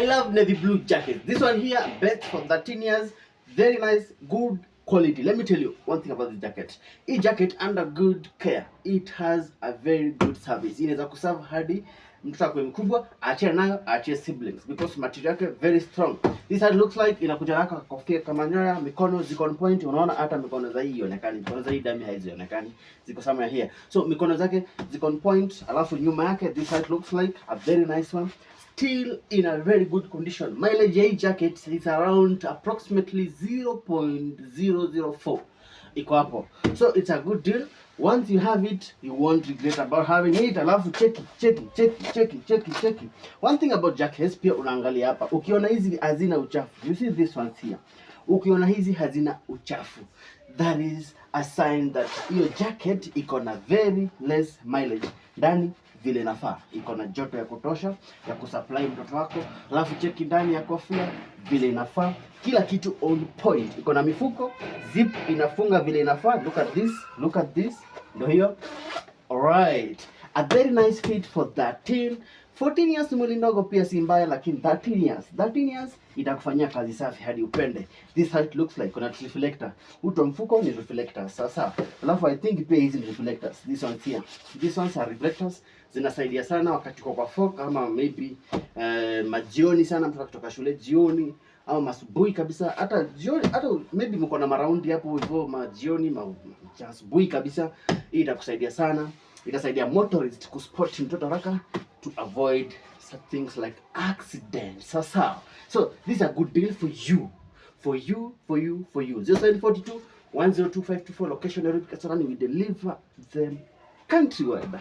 I love navy blue jacket. This one here, best for 13 years. Very nice, good quality. Let me tell you one thing about this jacket. This jacket under good care, it has a very good service. Inaweza kuserve hadi mtoto wako mkubwa, achie nayo, achie siblings, because material yake very strong. This one looks like inakuja na kofia kama nyoya, mikono ziko on point. Unaona hata mikono za hii ionekani, mikono za hii dami haizionekani, ziko somewhere here. So mikono zake ziko on point, alafu nyuma yake this side looks like a very nice one. Still in a very good condition. Mileage ya hii jacket is around approximately 0.004. Iko hapo. So it's a good deal. Once you have it, you won't regret about having it. Alafu check. One thing about jackets pia unaangalia hapa. Ukiona hizi hazina uchafu. You see this ones here. Ukiona hizi hazina uchafu, that is a sign that hiyo jacket iko na very less mileage. Ndani vile nafaa, iko na joto ya kutosha ya kusupply mtoto wako. Alafu cheki ndani ya kofia vile inafaa, kila kitu on point. Iko na mifuko, zip inafunga vile inafaa. Look at this, ndio hiyo. Alright, a very nice fit for 14 years. Mwili ndogo pia si mbaya, lakini 13 years itakufanyia kazi safi hadi upende. This how it looks like. Kuna reflector, uto mfuko ni reflector sasa. Alafu I think pia hizi ni reflectors. These ones here, these ones are reflectors. Zinasaidia sana wakati uko kwa fork, ama maybe majioni sana, mtu kutoka shule jioni, au masubuhi kabisa, hata jioni, hata maybe mko na maraundi hapo hivyo majioni, asubuhi kabisa. Hii itakusaidia sana. Itasaidia motorist kuspot mtoto haraka, to avoid such things like accidents. Sasa, so this is a good deal for you. 0742 102 524, location Nairobi Kasarani. We deliver them countrywide.